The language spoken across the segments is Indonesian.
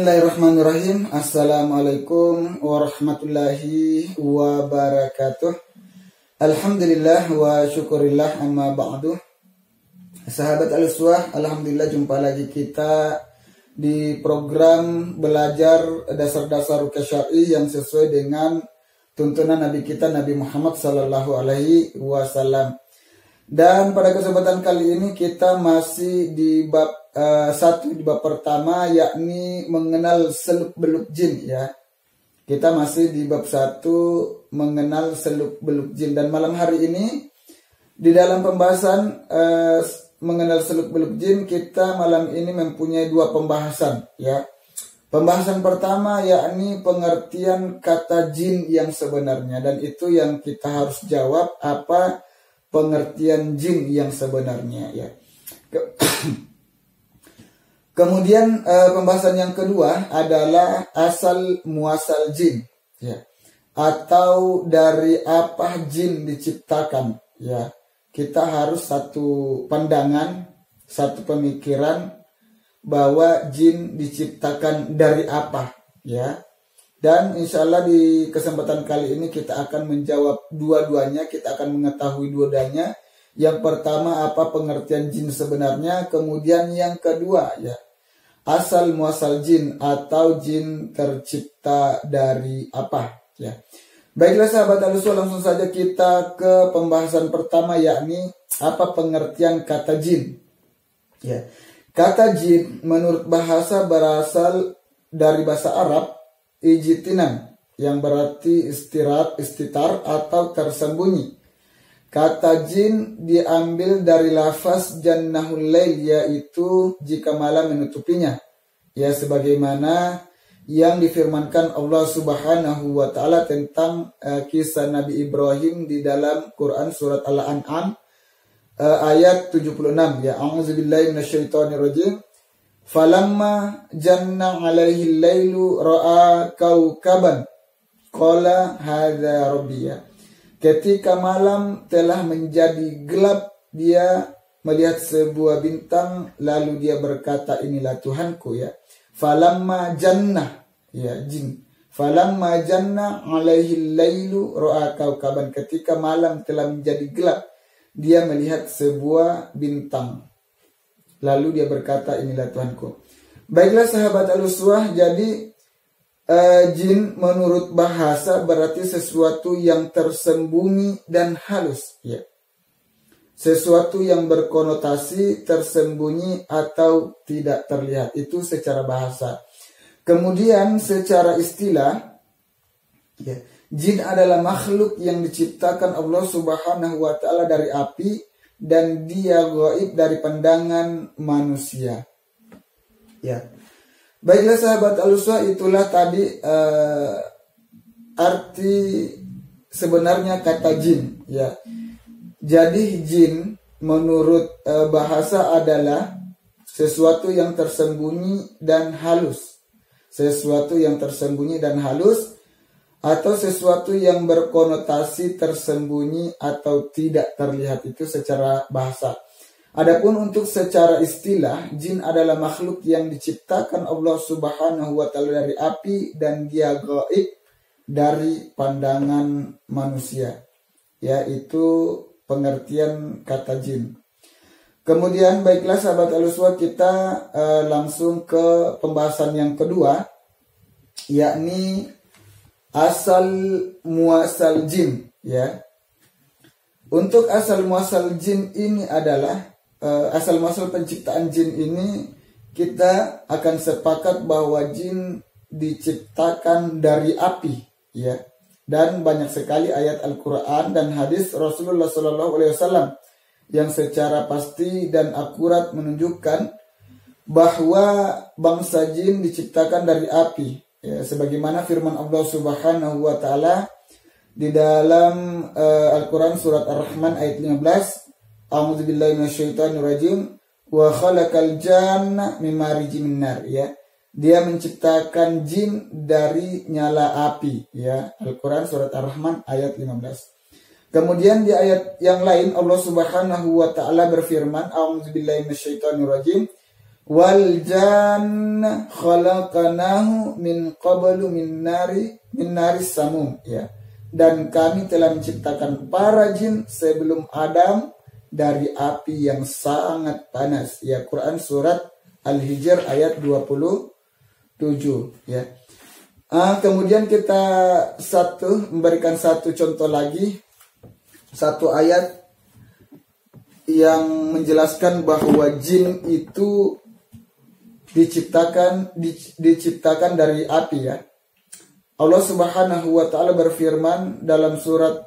Bismillahirrahmanirrahim. Assalamualaikum warahmatullahi wabarakatuh. Alhamdulillah wa syukurillah amma ba'du. Sahabat Al-Uswah, alhamdulillah jumpa lagi kita di program belajar dasar-dasar ruqyah syar'i yang sesuai dengan tuntunan Nabi kita Nabi Muhammad sallallahu alaihi wasallam. Dan pada kesempatan kali ini kita masih di bab di bab pertama, yakni mengenal seluk-beluk jin ya. Kita masih di bab 1 mengenal seluk-beluk jin, dan malam hari ini di dalam pembahasan mengenal seluk-beluk jin kita malam ini mempunyai 2 pembahasan ya. Pembahasan pertama yakni pengertian kata jin yang sebenarnya, dan itu yang kita harus jawab, apa pengertian jin yang sebenarnya ya. Kemudian pembahasan yang kedua adalah asal muasal jin ya, atau dari apa jin diciptakan ya. Kita harus satu pandangan, satu pemikiran bahwa jin diciptakan dari apa ya. Dan insya Allah di kesempatan kali ini kita akan menjawab dua-duanya, kita akan mengetahui dua-duanya. Yang pertama, apa pengertian jin sebenarnya, kemudian yang kedua ya, asal muasal jin atau jin tercipta dari apa ya. Baiklah sahabat Al-Uswah, langsung saja kita ke pembahasan pertama, yakni apa pengertian kata jin ya. Kata jin menurut bahasa berasal dari bahasa Arab ijtinan, yang berarti istirahat, istitar atau tersembunyi. Kata jin diambil dari lafaz jannahul lail, yaitu jika malam menutupinya. Ya, sebagaimana yang difirmankan Allah Subhanahu wa taala tentang kisah Nabi Ibrahim di dalam Quran surat Al-An'am ayat 76 ya. A'udzubillahi minasyaitonirrajim. Falamma janna alaihi lailu ra'a kaukaban qala hadza rabbiya. Ketika malam telah menjadi gelap, dia melihat sebuah bintang, lalu dia berkata, inilah Tuhanku ya. Falamma janna ya, jin. Falamma janna alaihi lailu ra'a kaukaban. Ketika malam telah menjadi gelap, dia melihat sebuah bintang, lalu dia berkata, inilah Tuhanku. Baiklah sahabat Al-Uswah, jadi jin menurut bahasa berarti sesuatu yang tersembunyi dan halus ya. Sesuatu yang berkonotasi tersembunyi atau tidak terlihat, itu secara bahasa. Kemudian secara istilah ya, jin adalah makhluk yang diciptakan Allah Subhanahu wa taala dari api, dan dia gaib dari pandangan manusia ya. Baiklah sahabat Al-Uswah, itulah tadi arti sebenarnya kata jin ya. Jadi jin menurut bahasa adalah sesuatu yang tersembunyi dan halus. Sesuatu yang tersembunyi dan halus, atau sesuatu yang berkonotasi tersembunyi atau tidak terlihat, itu secara bahasa. Adapun untuk secara istilah, jin adalah makhluk yang diciptakan Allah Subhanahu wa taala dari api, dan dia gaib dari pandangan manusia. Ya, itu pengertian kata jin. Kemudian baiklah sahabat Al-Uswah, kita langsung ke pembahasan yang kedua, yakni asal muasal jin ya. Untuk asal muasal jin ini adalah asal muasal penciptaan jin ini, kita akan sepakat bahwa jin diciptakan dari api ya. Dan banyak sekali ayat Al-Qur'an dan hadis Rasulullah SAW yang secara pasti dan akurat menunjukkan bahwa bangsa jin diciptakan dari api. Ya, sebagaimana firman Allah Subhanahu wa taala di dalam Al-Quran surat Ar-Rahman ayat 15, a'udzubillahi minasyaitonirrajim, wa khalaqal janna min marijim min nar ya. Dia menciptakan jin dari nyala api ya. Al-Quran surat Ar-Rahman ayat 15. Kemudian di ayat yang lain Allah Subhanahu wa taala berfirman, a'udzubillahi minasyaitonirrajim, Wal janna khalaqnahu min qablu min naris samum, ya. Dan kami telah menciptakan para jin sebelum Adam dari api yang sangat panas, ya. Quran surat Al-Hijr ayat 27, ya. Kemudian kita memberikan satu contoh lagi, satu ayat yang menjelaskan bahwa jin itu diciptakan dari api, ya. Allah Subhanahu wa taala berfirman dalam surat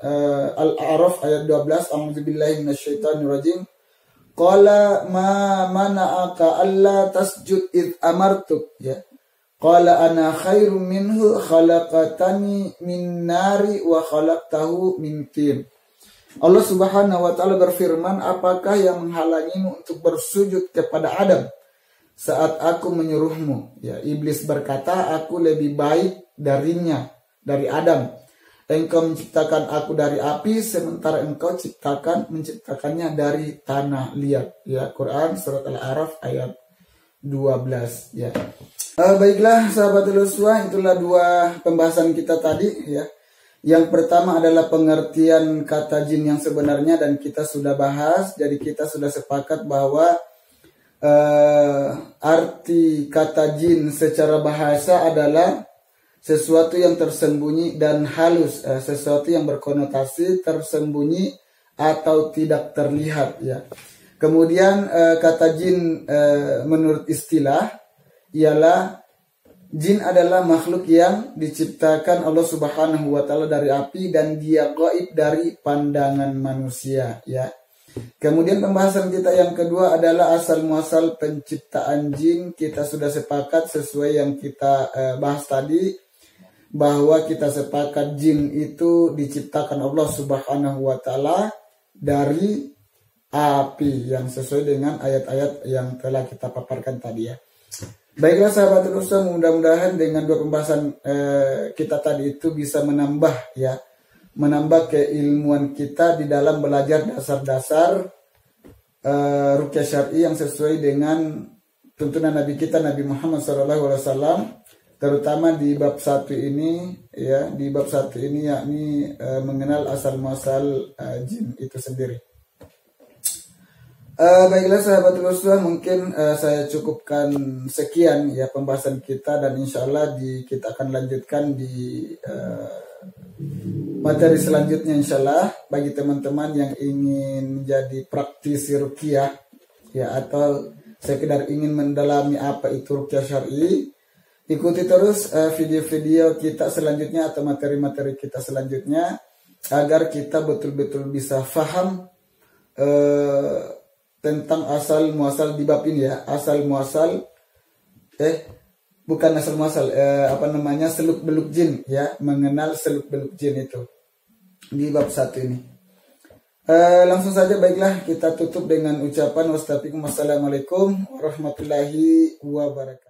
Al-A'raf ayat 12, A'udzubillahi minasyaitonirrajim. Qala ma mana'aka alla tasjud id amartuk, ya. Qala ana khairum minhu khalaqatani min nari wa khalaqtahu min tin. Allah Subhanahu wa taala berfirman, apakah yang menghalangimu untuk bersujud kepada Adam saat aku menyuruhmu? Ya, iblis berkata, aku lebih baik darinya, dari Adam. Engkau menciptakan aku dari api, sementara engkau menciptakannya dari tanah liat. Ya, Quran surat Al-A'raf ayat 12. Ya. Baiklah sahabat Uswah, itulah dua pembahasan kita tadi, ya. Yang pertama adalah pengertian kata jin yang sebenarnya dan kita sudah bahas. Jadi kita sudah sepakat bahwa arti kata jin secara bahasa adalah sesuatu yang tersembunyi dan halus, sesuatu yang berkonotasi tersembunyi atau tidak terlihat, ya. Kemudian kata jin menurut istilah ialah jin adalah makhluk yang diciptakan Allah Subhanahu wa taala dari api dan dia gaib dari pandangan manusia, ya. Kemudian pembahasan kita yang kedua adalah asal muasal penciptaan jin. Kita sudah sepakat sesuai yang kita bahas tadi, bahwa kita sepakat jin itu diciptakan Allah Subhanahu wa taala dari api, yang sesuai dengan ayat-ayat yang telah kita paparkan tadi, ya. Baiklah sahabat Uswah, mudah-mudahan dengan dua pembahasan kita tadi itu bisa menambah, ya, menambah keilmuan kita di dalam belajar dasar-dasar ruqyah syar'i yang sesuai dengan tuntunan Nabi kita Nabi Muhammad SAW, terutama di bab 1 ini, ya, di bab 1 ini yakni mengenal asal muasal jin itu sendiri. Baiklah sahabat Uswah, mungkin saya cukupkan sekian, ya, pembahasan kita, dan insya Allah kita akan lanjutkan di materi selanjutnya insya Allah. Bagi teman-teman yang ingin menjadi praktisi ruqyah, ya, atau sekedar ingin mendalami apa itu ruqyah syar'i, ikuti terus video-video kita selanjutnya atau materi-materi kita selanjutnya agar kita betul-betul bisa paham tentang asal muasal di bab ini, ya. Asal muasal bukan asal muasal seluk beluk jin, ya, mengenal seluk beluk jin itu di bab 1 ini. Langsung saja, baiklah kita tutup dengan ucapan wassalamualaikum warahmatullahi wabarakatuh.